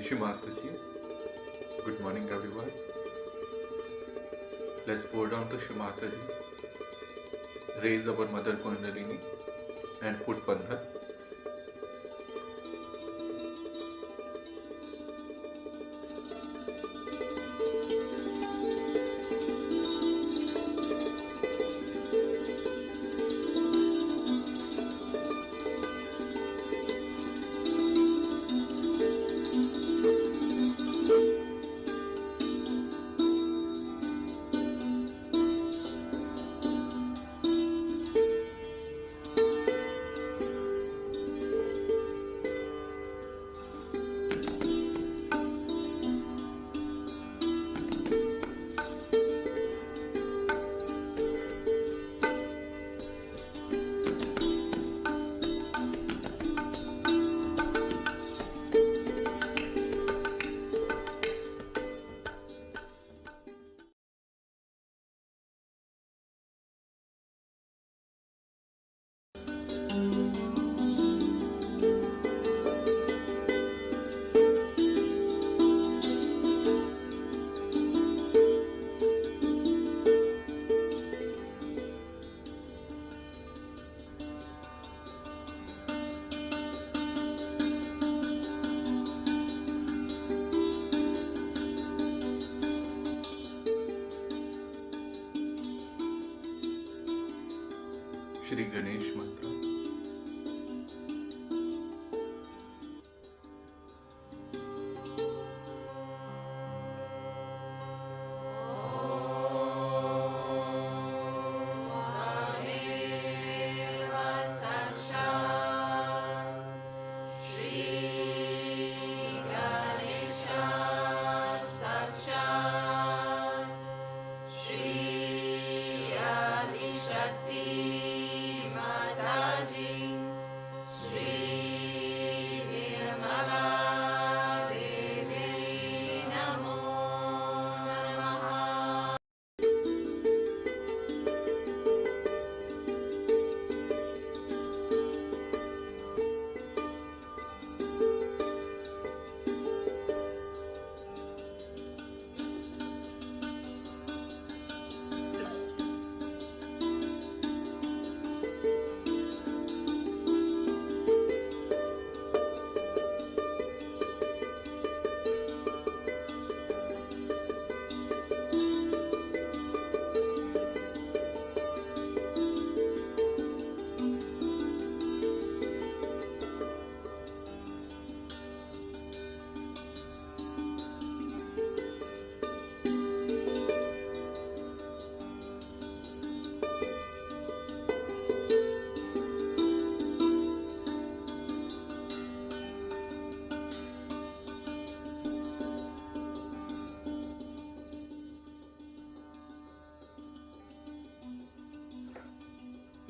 Shri Mataji. Good morning, everyone. Let's bow down to Shri Mataji. Raise our Mother Kundalini and put Bandhan. Shri Ganesh Mantra.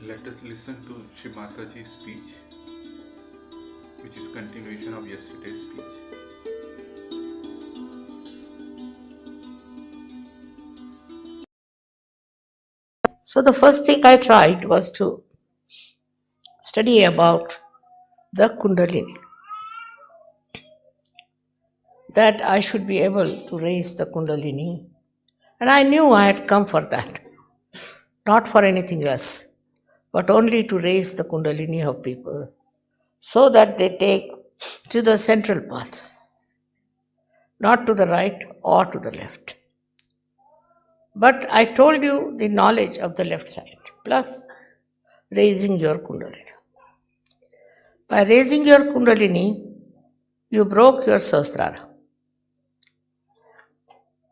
Let us listen to Shri Mataji's speech, which is continuation of yesterday's speech. So the first thing I tried was to study about the Kundalini, that I should be able to raise the Kundalini, and I knew I had come for that, not for anything else, but only to raise the Kundalini of people so that they take to the central path, not to the right or to the left. But I told you the knowledge of the left side, plus raising your Kundalini. By raising your Kundalini, you broke your Sahasrara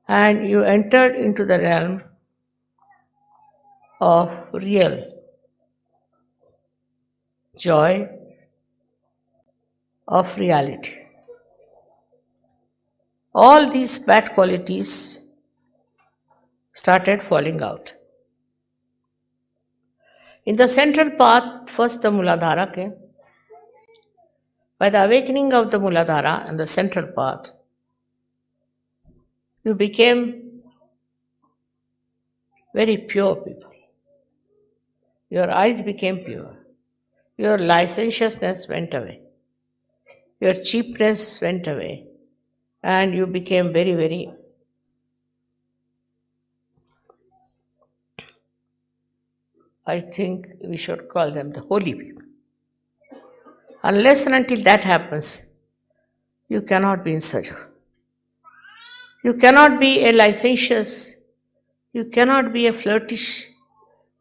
and you entered into the realm of real joy, of reality. All these bad qualities started falling out. In the central path, first the Muladhara came. By the awakening of the Muladhara and the central path, you became very pure people. Your eyes became pure. Your licentiousness went away. Your cheapness went away. and you became very, very I think we should call them the holy people. Unless and until that happens, you cannot be in Sajo. You cannot be a licentious, you cannot be a flirtish,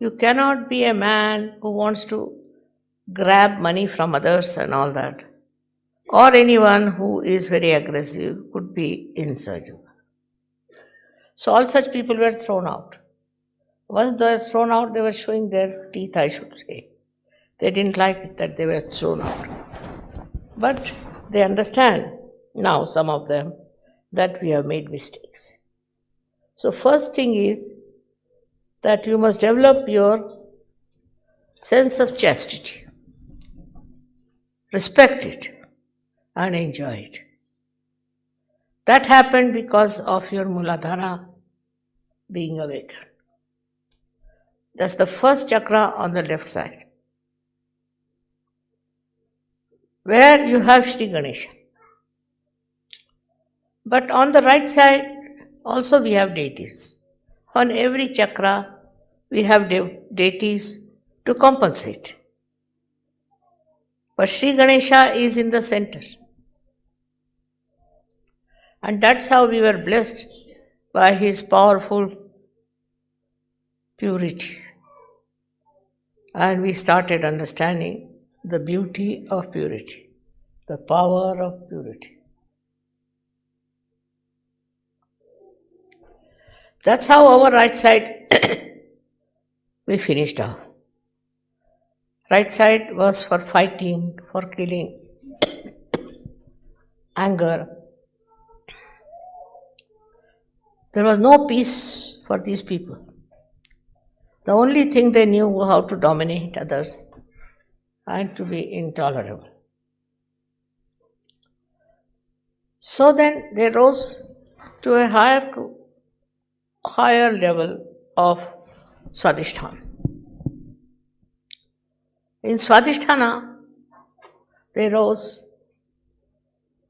you cannot be a man who wants to grab money from others and all that. Or anyone who is very aggressive could be in Sajo. So all such people were thrown out. Once they were thrown out, they were showing their teeth, I should say. They didn't like it that they were thrown out. But they understand now, some of them, that we have made mistakes. So first thing is that you must develop your sense of chastity. Respect it and enjoy it. That happened because of your Muladhara being awakened. That's the first chakra on the left side, where you have Sri Ganesha. But on the right side, also we have deities. On every chakra, we have deities to compensate. But Sri Ganesha is in the center. And that's how we were blessed by his powerful purity. And we started understanding the beauty of purity, the power of purity. That's how our right side we finished off. Right side was for fighting, for killing, anger. There was no peace for these people. The only thing they knew was how to dominate others and to be intolerable. So then they rose to a higher level of Swadhisthana. In Swadhisthana, they rose,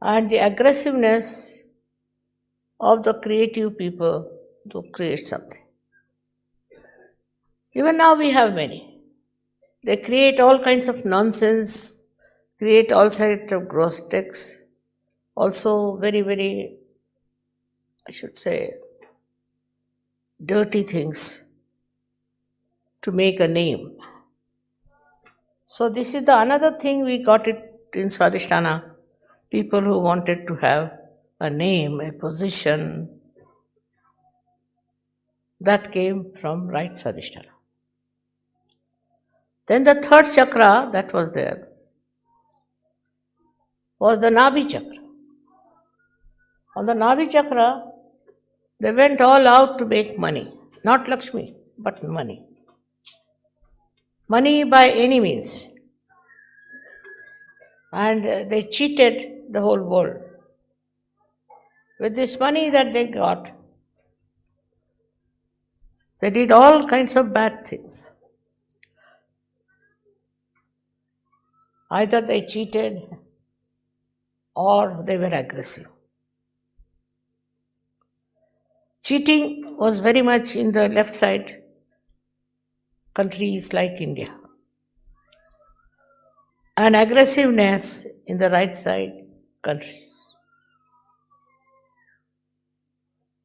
and the aggressiveness of the creative people to create something. Even now we have many. They create all kinds of nonsense, create all kinds of gross texts, also very, very, I should say, dirty things to make a name. So this is the another thing we got it in Swadhisthana. People who wanted to have a name, a position, that came from right Swadhisthana. Then the third chakra that was there was the Nabhi chakra. On the Nabhi chakra, they went all out to make money. Not Lakshmi, but money. Money by any means. And they cheated the whole world. With this money that they got, they did all kinds of bad things. Either they cheated or they were aggressive. Cheating was very much in the left side countries like India, and aggressiveness in the right side countries.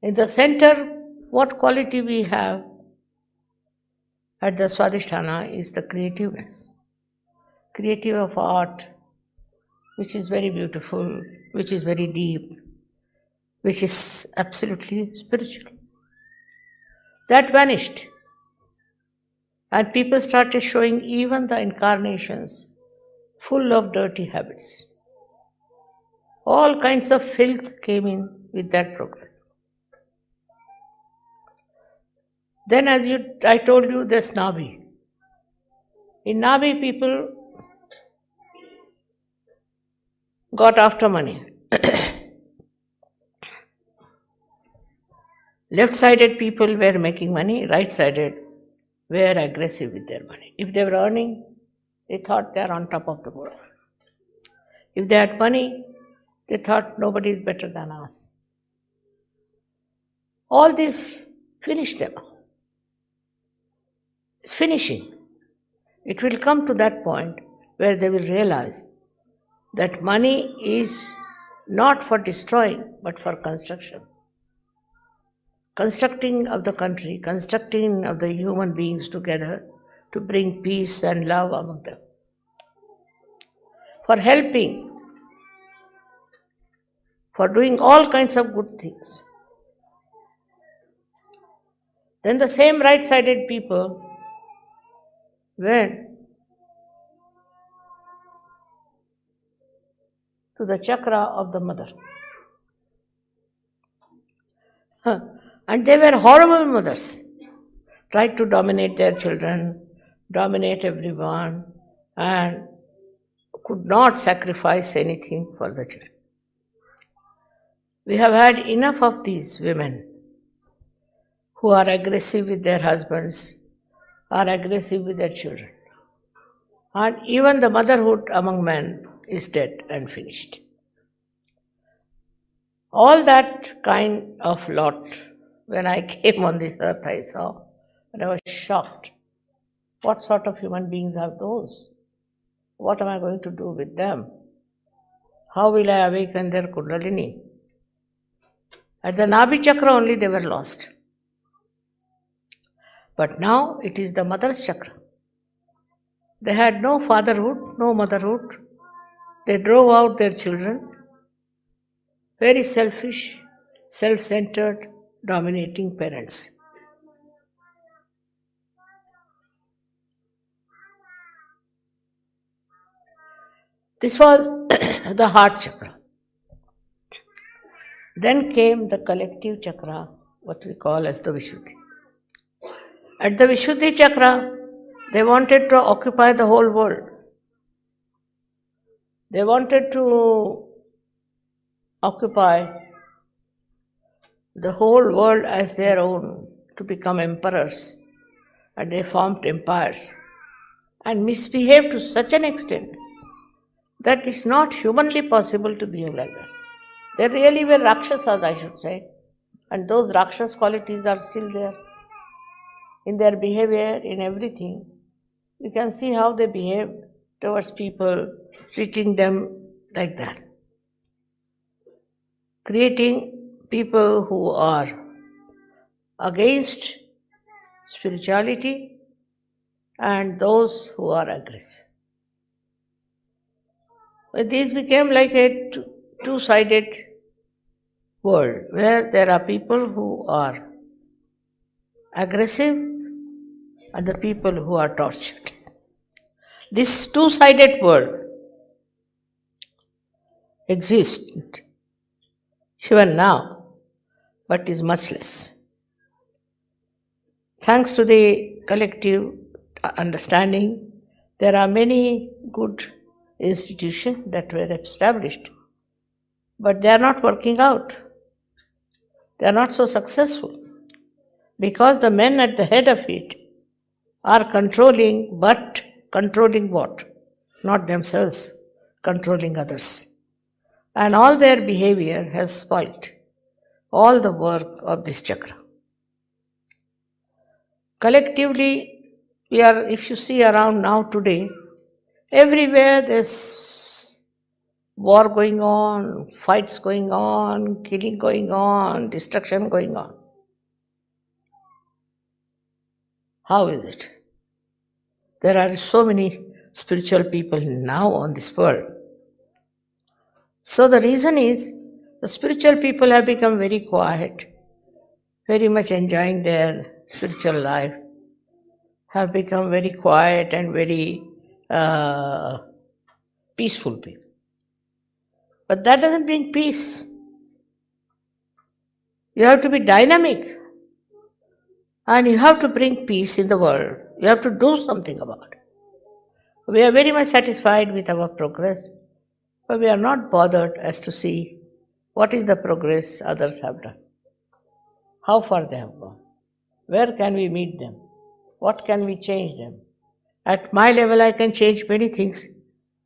In the center, what quality we have at the Swadhisthana is the creativeness. Creative of art, which is very beautiful, which is very deep, which is absolutely spiritual. That vanished. And people started showing even the incarnations full of dirty habits. All kinds of filth came in with that progress. Then I told you, there's Nabhi. In Nabhi, people got after money. Left-sided people were making money, right-sided were aggressive with their money. If they were earning, they thought they are on top of the world. If they had money, They thought nobody is better than us. All this finished them. It's finishing. It will come to that point where they will realize that money is not for destroying, but for construction. Constructing of the country, constructing of the human beings together to bring peace and love among them. For helping, for doing all kinds of good things. Then the same right-sided people went to the chakra of the mother. And they were horrible mothers, tried to dominate their children, dominate everyone, and could not sacrifice anything for the children. We have had enough of these women who are aggressive with their husbands, are aggressive with their children. And even the motherhood among men is dead and finished. All that kind of lot, when I came on this earth, I saw, and I was shocked. What sort of human beings are those? What am I going to do with them? How will I awaken their Kundalini? At the Nabhi Chakra only they were lost. But now it is the mother's chakra. They had no fatherhood, no motherhood. They drove out their children. Very selfish, self-centered, dominating parents. This was the heart chakra. Then came the collective chakra, what we call as the Vishuddhi. At the Vishuddhi chakra, they wanted to occupy the whole world. They wanted to occupy the whole world as their own, to become emperors. And they formed empires and misbehaved to such an extent that it's not humanly possible to behave like that. They really were Rakshasas, I should say. And those Rakshas qualities are still there. In their behavior, in everything. You can see how they behave towards people, treating them like that. Creating people who are against spirituality and those who are aggressive. But this became like a two-sided world where there are people who are aggressive and the people who are tortured. This two-sided world exists even now, but is much less. Thanks to the collective understanding, there are many good institutions that were established, but they are not working out. They are not so successful because the men at the head of it are controlling, but controlling what? Not themselves, controlling others. And all their behavior has spoilt all the work of this chakra. Collectively, we are, if you see around now today, everywhere there's war going on, fights going on, killing going on, destruction going on. How is it? There are so many spiritual people now on this world. So the reason is, the spiritual people have become very quiet, very much enjoying their spiritual life, have become very quiet and very peaceful people. But that doesn't bring peace. You have to be dynamic and you have to bring peace in the world. You have to do something about it. We are very much satisfied with our progress, but we are not bothered as to see what is the progress others have done, how far they have gone, where can we meet them, what can we change them. At my level I can change many things,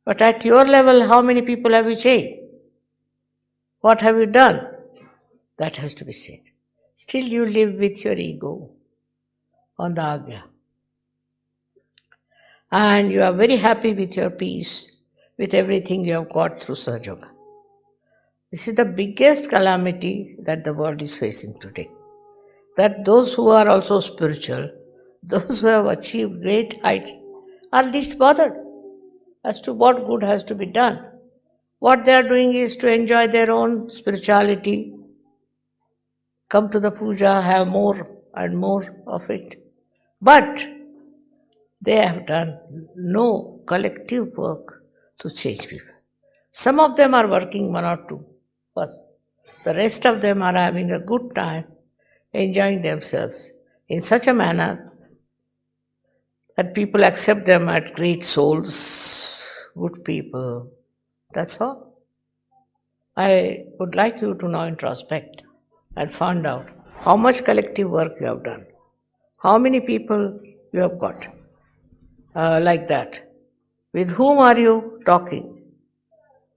but at your level how many people have you changed? What have you done? That has to be said. Still you live with your ego on the Agya. And you are very happy with your peace, with everything you have got through Sahaja Yoga. This is the biggest calamity that the world is facing today. That those who are also spiritual, those who have achieved great heights, are least bothered as to what good has to be done. What they are doing is to enjoy their own spirituality, come to the puja, have more and more of it. But they have done no collective work to change people. Some of them are working 1 or 2 first. The rest of them are having a good time, enjoying themselves in such a manner that people accept them as great souls, good people. That's all. I would like you to now introspect and find out how much collective work you have done, how many people you have got like that. With whom are you talking?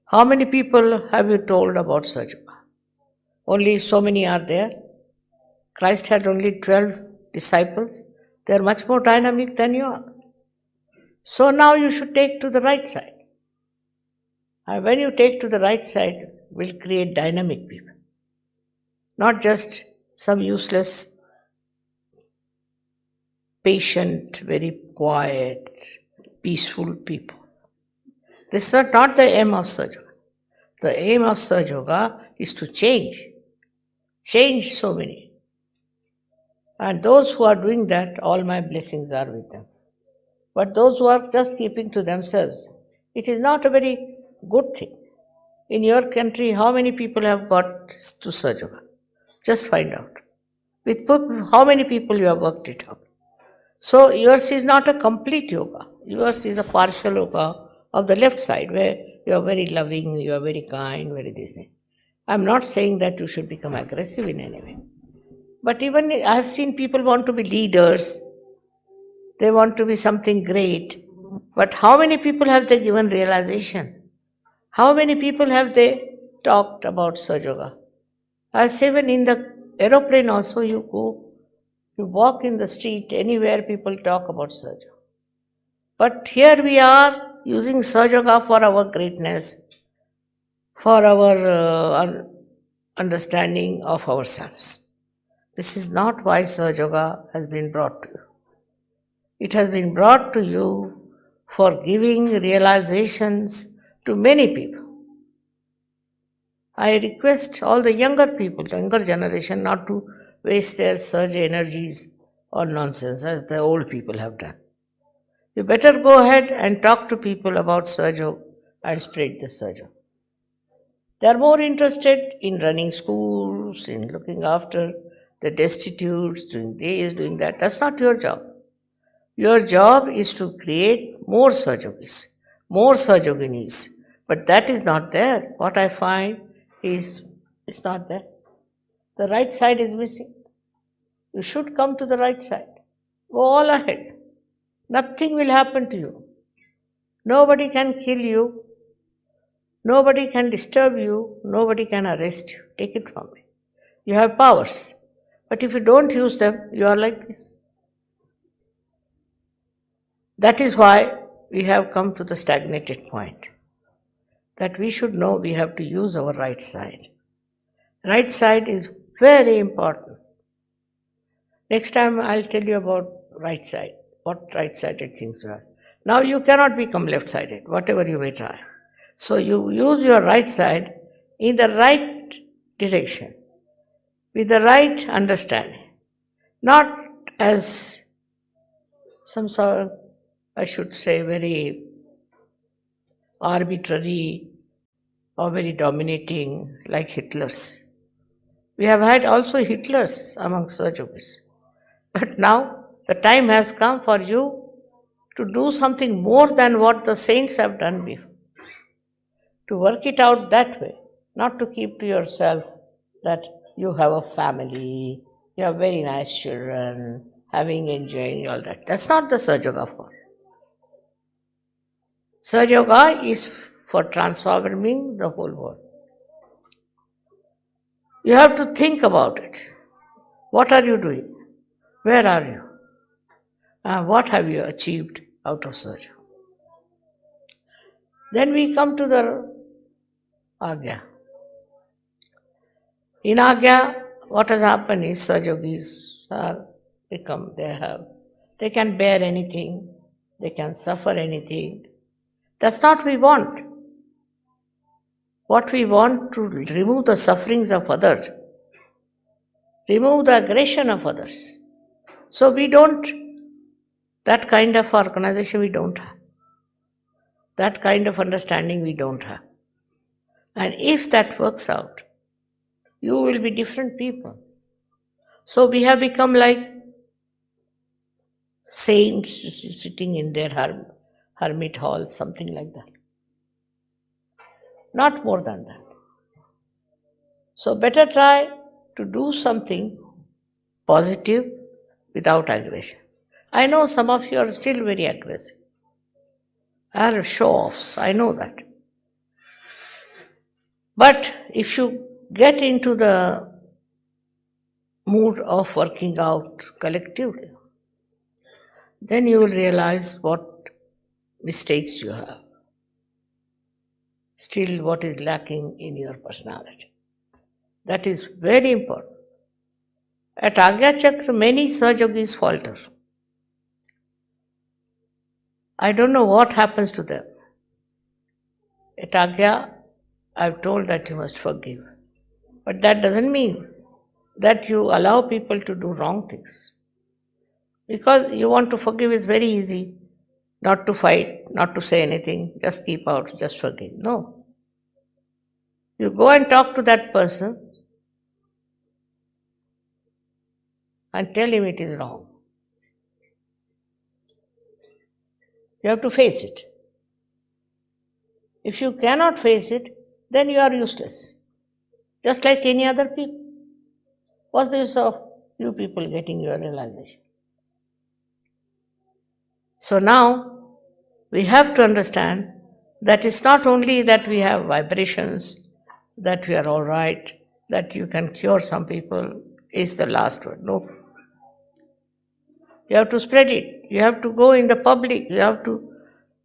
How many people have you told about Sahaja Yoga? Only so many are there. Christ had only 12 disciples. They are much more dynamic than you are. So now you should take to the right side. And when you take to the right side, will create dynamic people. Not just some useless, patient, very quiet, peaceful people. This is not the aim of Sahaja Yoga. The aim of Sahaja Yoga is to change so many. And those who are doing that, all my blessings are with them. But those who are just keeping to themselves, it is not a very good thing. In your country, how many people have got to Sahaja Yoga? Just find out. With how many people you have worked it out. So yours is not a complete yoga. Yours is a partial yoga of the left side, where you are very loving, you are very kind, very this thing. I am not saying that you should become aggressive in any way. But even I have seen people want to be leaders, they want to be something great. But how many people have they given realization? How many people have they talked about Sahaja Yoga? I say, when in the aeroplane also you go, you walk in the street, anywhere people talk about Sahaja Yoga. But here we are using Sahaja Yoga for our greatness, for our understanding of ourselves. This is not why Sahaja Yoga has been brought to you. It has been brought to you for giving realizations to many people. I request all the younger people, the younger generation, not to waste their surge energies on nonsense as the old people have done. You better go ahead and talk to people about Sahaja Yoga and spread the Sahaja Yoga. They are more interested in running schools, in looking after the destitutes, doing this, doing that. That's not your job. Your job is to create more Sahaja Yogis, more Sahaja Yoginis. But that is not there. What I find is, it's not there. The right side is missing. You should come to the right side. Go all ahead. Nothing will happen to you. Nobody can kill you. Nobody can disturb you. Nobody can arrest you. Take it from me. You have powers. But if you don't use them, you are like this. That is why we have come to the stagnated point. That we should know we have to use our right side. Right side is very important. Next time I'll tell you about right side, what right-sided things are. Now you cannot become left-sided, whatever you may try. So you use your right side in the right direction, with the right understanding, not as some sort of, I should say, very arbitrary or very dominating like Hitler's. We have had also Hitlers among Sahaja Yogis. But now the time has come for you to do something more than what the saints have done before. To work it out that way, not to keep to yourself that you have a family, you have very nice children, having enjoying all that. That's not the Sahaja Yoga for. Sahaja Yoga is for transforming the whole world. You have to think about it. What are you doing? Where are you? What have you achieved out of Sahaja? Then we come to the Agya. In Agya, what has happened is Sajogis are become, they can bear anything, they can suffer anything. That's not what we want. What we want to remove the sufferings of others, remove the aggression of others. So we don't, that kind of organization we don't have. That kind of understanding we don't have. And if that works out, you will be different people. So we have become like saints sitting in their hermit halls, something like that. Not more than that. So better try to do something positive without aggression. I know some of you are still very aggressive. Are show-offs, I know that. But if you get into the mood of working out collectively, then you will realize what mistakes you have. Still, what is lacking in your personality. That is very important. At Agya Chakra, many Sahajogis falter. I don't know what happens to them. At Agya, I've told that you must forgive. But that doesn't mean that you allow people to do wrong things. Because you want to forgive, it's very easy. Not to fight, not to say anything, just keep out, just forgive. No. You go and talk to that person and tell him it is wrong. You have to face it. If you cannot face it, then you are useless. Just like any other people. What's the use of you people getting your realization? So now, we have to understand that it's not only that we have vibrations, that we are all right, that you can cure some people, is the last word. No. You have to spread it. You have to go in the public. You have to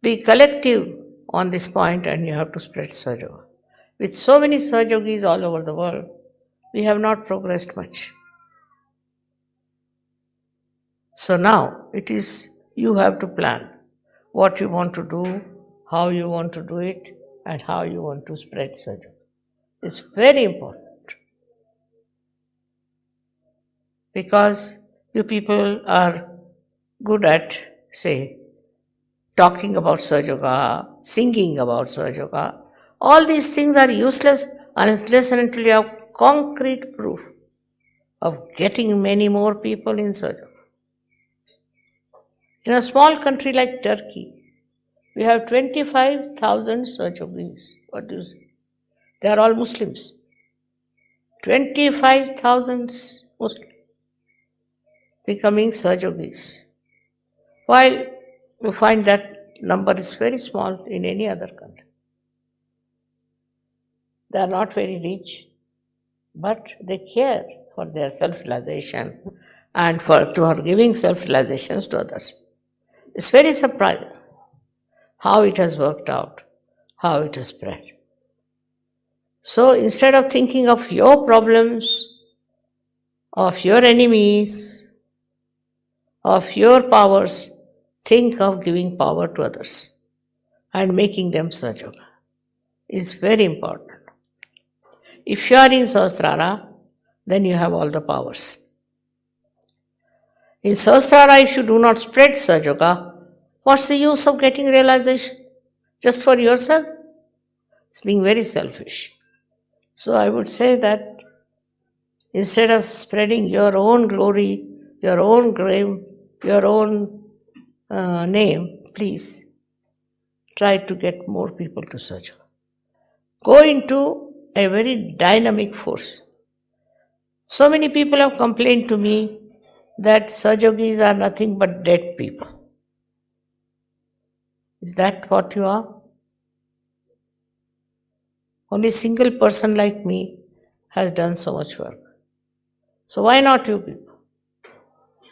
be collective on this point and you have to spread Sahaja. With so many Sahajogis all over the world, we have not progressed much. So now, it is you have to plan what you want to do, how you want to do it, and how you want to spread Sahaja. It's very important. Because you people are good at, say, talking about Sahaja, singing about Sahaja. All these things are useless unless and until you have concrete proof of getting many more people in Sahaja. In a small country like Turkey, we have 25,000 Sahajogis. What do you say? They are all Muslims. 25,000 Muslims becoming Sahajogis. While you find that number is very small in any other country. They are not very rich, but they care for their self-realization and for giving self-realizations to others. It's very surprising how it has worked out, how it has spread. So instead of thinking of your problems, of your enemies, of your powers, think of giving power to others and making them Sahaja. It's very important. If you are in Sahasrara, then you have all the powers. In Sahasrara, if you do not spread Sahaja, what's the use of getting realization? Just for yourself? It's being very selfish. So I would say that instead of spreading your own glory, your own grave, your own name, please try to get more people to Sahaja. Go into a very dynamic force. So many people have complained to me that Sahajogis are nothing but dead people. Is that what you are? Only a single person like me has done so much work. So why not you people?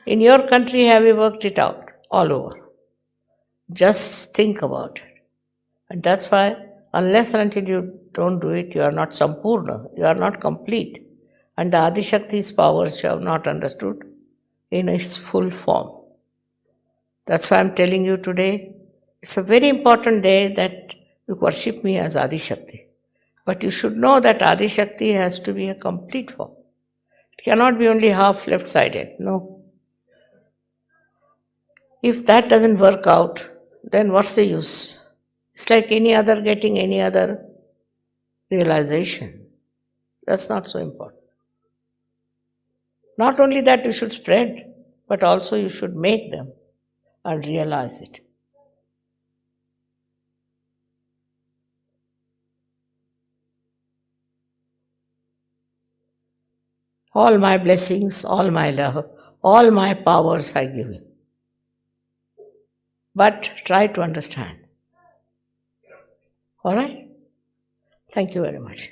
In your country, have you worked it out all over? Just think about it. And that's why, unless and until you don't do it, you are not Sampurna, you are not complete. And the Adishakti's powers you have not understood in its full form. That's why I'm telling you today, it's a very important day that you worship me as Adishakti. But you should know that Adishakti has to be a complete form. It cannot be only half left-sided, no. If that doesn't work out, then what's the use? It's like getting any other realization. That's not so important. Not only that you should spread, but also you should make them and realize it. All my blessings, all my love, all my powers I give you. But try to understand. All right? Thank you very much.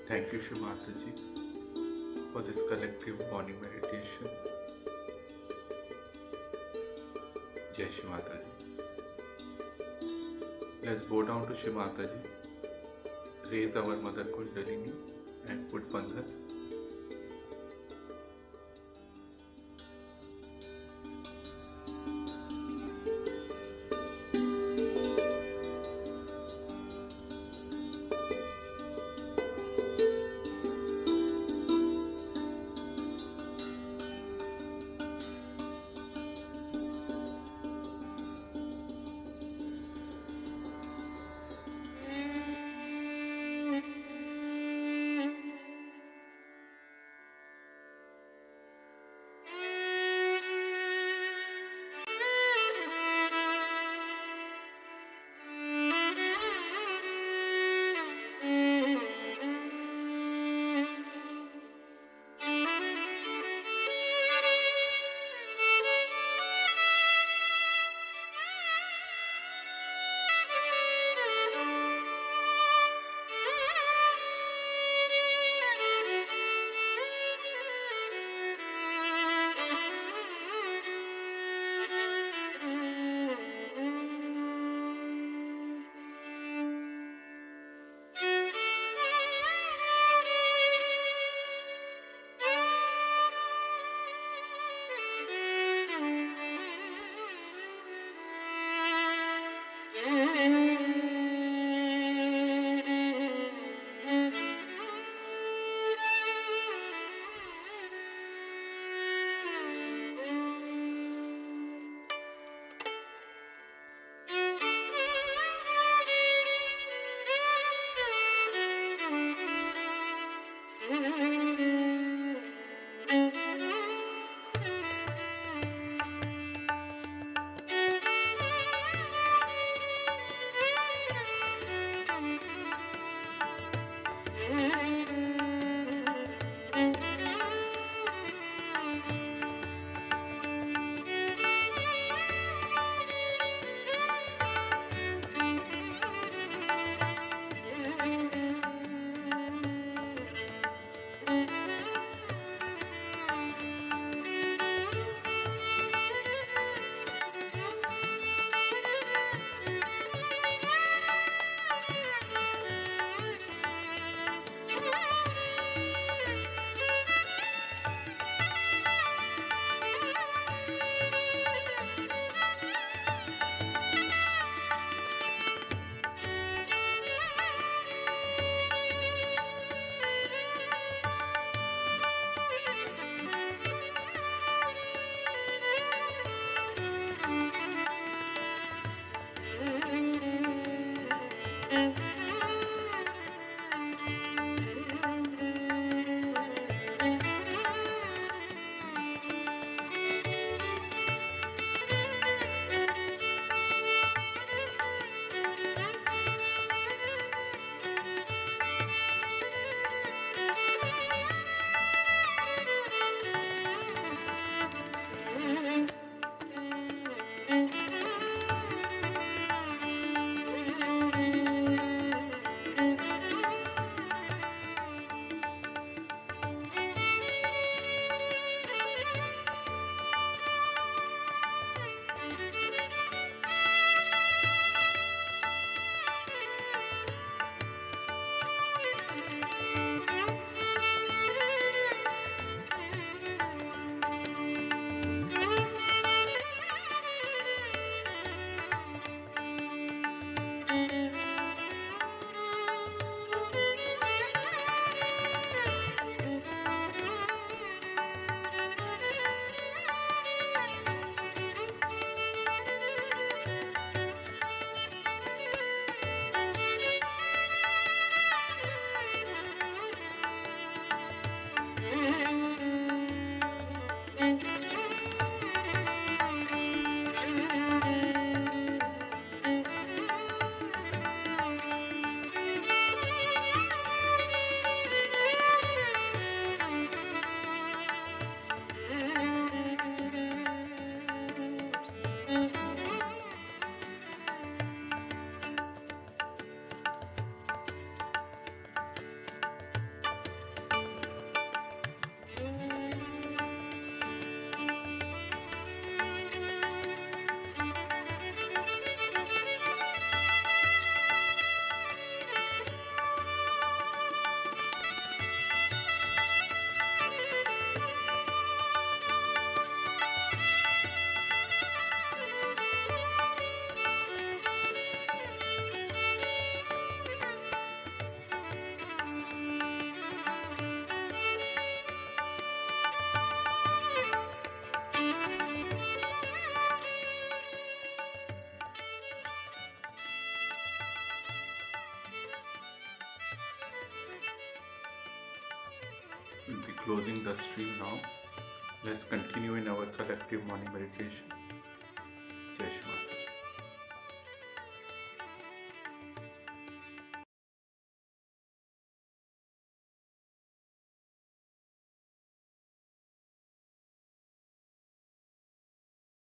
Thank you, Shri Mataji, for this collective morning meditation. Jai Shri Mataji. Let's bow down to Shri Mataji, raise our Mother Kundalini and put Bandhan. closing the stream now. Let's continue in our collective morning meditation.